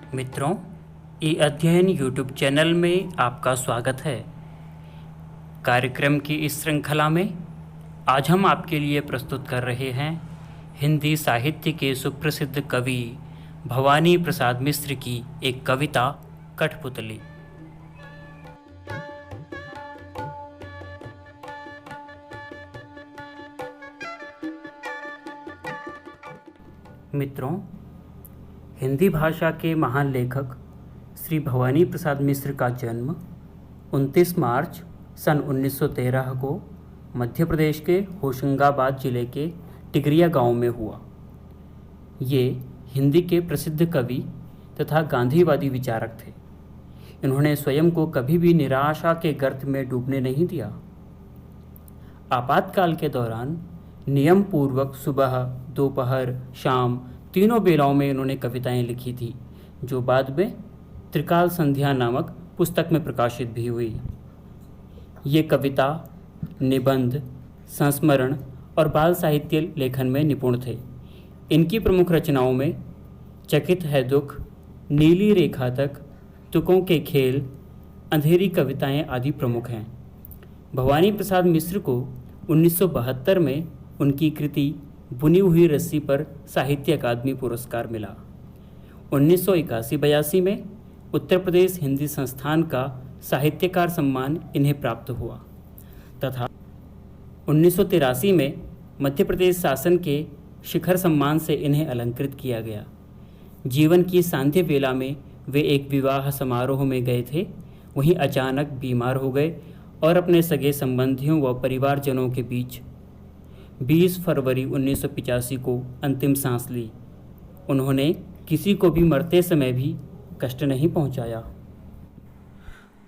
मित्रों, ई अध्ययन YouTube channel में आपका स्वागत है। कार्यक्रम की इस श्रृंखला में आज हम आपके लिए प्रस्तुत कर रहे हैं हिंदी साहित्य के सुप्रसिद्ध कवि भवानी प्रसाद मिश्र की एक कविता कठपुतली। मित्रों, हिंदी भाषा के महान लेखक श्री भवानी प्रसाद मिश्र का जन्म 29 मार्च सन 1913 को मध्य प्रदेश के होशंगाबाद जिले के टिगरिया गांव में हुआ। ये हिंदी के प्रसिद्ध कवि तथा गांधीवादी विचारक थे। इन्होंने स्वयं को कभी भी निराशा के गर्त में डूबने नहीं दिया। आपातकाल के दौरान नियम पूर्वक सुबह, दोपहर, शाम तीनों बेलाओं में इन्होंने कविताएं लिखी थी, जो बाद में त्रिकाल संध्या नामक पुस्तक में प्रकाशित भी हुई। ये कविता, निबंध, संस्मरण और बाल साहित्य लेखन में निपुण थे। इनकी प्रमुख रचनाओं में चकित है दुख, नीली रेखा तक, तुकों के खेल, अंधेरी कविताएं आदि प्रमुख हैं। भवानी प्रसाद मिश्र को 1972 में उनकी कृति बुनी हुई रस्सी पर साहित्य अकादमी पुरस्कार मिला। 1981-82 में उत्तर प्रदेश हिंदी संस्थान का साहित्यकार सम्मान इन्हें प्राप्त हुआ तथा 1983 में मध्य प्रदेश शासन के शिखर सम्मान से इन्हें अलंकृत किया गया। जीवन की सांध्य वेला में वे एक विवाह समारोह में गए थे, वहीं अचानक बीमार हो गए और अपने सगे संबंधियों व परिवारजनों के बीच 20 फरवरी 1985 को अंतिम सांस ली। उन्होंने किसी को भी मरते समय भी कष्ट नहीं पहुंचाया।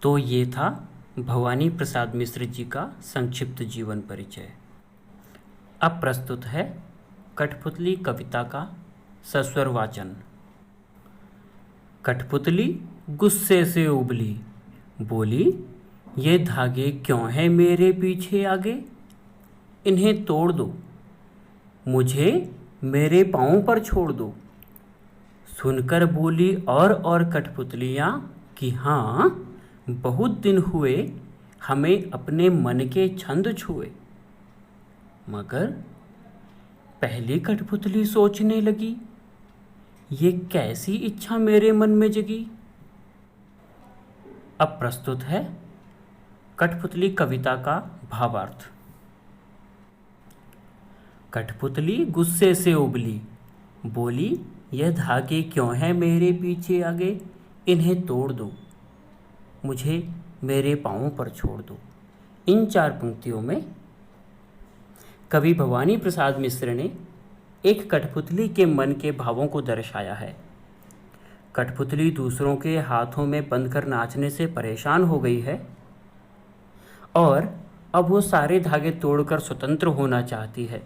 तो ये था भवानी प्रसाद मिश्र जी का संक्षिप्त जीवन परिचय। अब प्रस्तुत है कठपुतली कविता का सस्वर वाचन। कठपुतली गुस्से से उबली, बोली, ये धागे क्यों हैं मेरे पीछे आगे? इन्हें तोड़ दो, मुझे मेरे पाँव पर छोड़ दो। सुनकर बोली और कठपुतलियाँ कि हाँ, बहुत दिन हुए हमें अपने मन के छंद छुए। मगर पहली कठपुतली सोचने लगी, ये कैसी इच्छा मेरे मन में जगी। अब प्रस्तुत है कठपुतली कविता का भावार्थ। कठपुतली गुस्से से उबली, बोली, यह धागे क्यों हैं मेरे पीछे आगे? इन्हें तोड़ दो, मुझे मेरे पाँव पर छोड़ दो। इन 4 पंक्तियों में कवि भवानी प्रसाद मिश्र ने एक कठपुतली के मन के भावों को दर्शाया है। कठपुतली दूसरों के हाथों में बंद कर नाचने से परेशान हो गई है और अब वो सारे धागे तोड़कर स्वतंत्र होना चाहती है।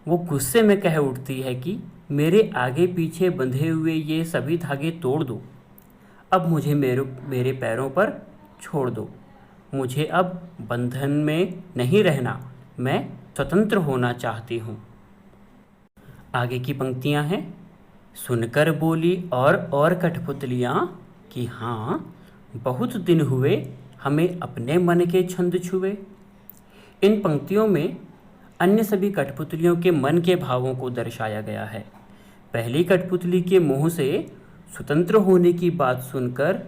वो गुस्से में कह उठती है कि मेरे आगे पीछे बंधे हुए ये सभी धागे तोड़ दो, अब मुझे मेरे पैरों पर छोड़ दो। मुझे अब बंधन में नहीं रहना, मैं स्वतंत्र होना चाहती हूँ। आगे की पंक्तियाँ हैं, सुनकर बोली और कठपुतलियाँ कि हाँ, बहुत दिन हुए हमें अपने मन के छंद छुए। इन पंक्तियों में अन्य सभी कठपुतलियों के मन के भावों को दर्शाया गया है। पहली कठपुतली के मुंह से स्वतंत्र होने की बात सुनकर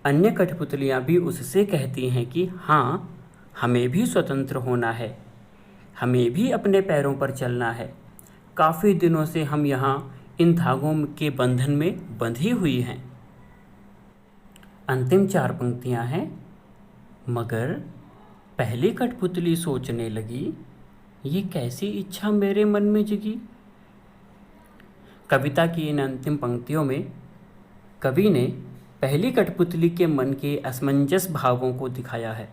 अन्य कठपुतलियां भी उससे कहती हैं कि हाँ, हमें भी स्वतंत्र होना है, हमें भी अपने पैरों पर चलना है। काफ़ी दिनों से हम यहाँ इन धागों के बंधन में बंधी हुई हैं। अंतिम 4 पंक्तियाँ हैं, मगर पहली कठपुतली सोचने लगी, ये कैसी इच्छा मेरे मन में जगी। कविता की इन अंतिम पंक्तियों में कवि ने पहली कठपुतली के मन के असमंजस भावों को दिखाया है।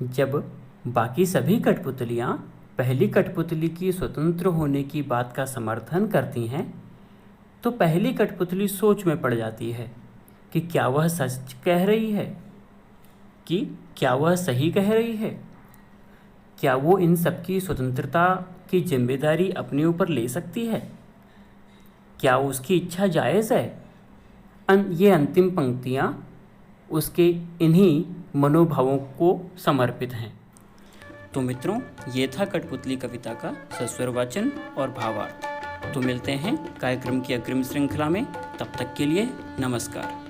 जब बाकी सभी कठपुतलियाँ पहली कठपुतली की स्वतंत्र होने की बात का समर्थन करती हैं, तो पहली कठपुतली सोच में पड़ जाती है कि क्या वह सच कह रही है, कि क्या वह सही कह रही है, क्या वो इन सबकी स्वतंत्रता की जिम्मेदारी अपने ऊपर ले सकती है। क्या उसकी इच्छा जायज़ है? ये अंतिम पंक्तियाँ उसके इन्हीं मनोभावों को समर्पित हैं। तो मित्रों, ये था कठपुतली कविता का सस्वर वाचन और भावार्थ। तो मिलते हैं कार्यक्रम की अग्रिम श्रृंखला में। तब तक के लिए नमस्कार।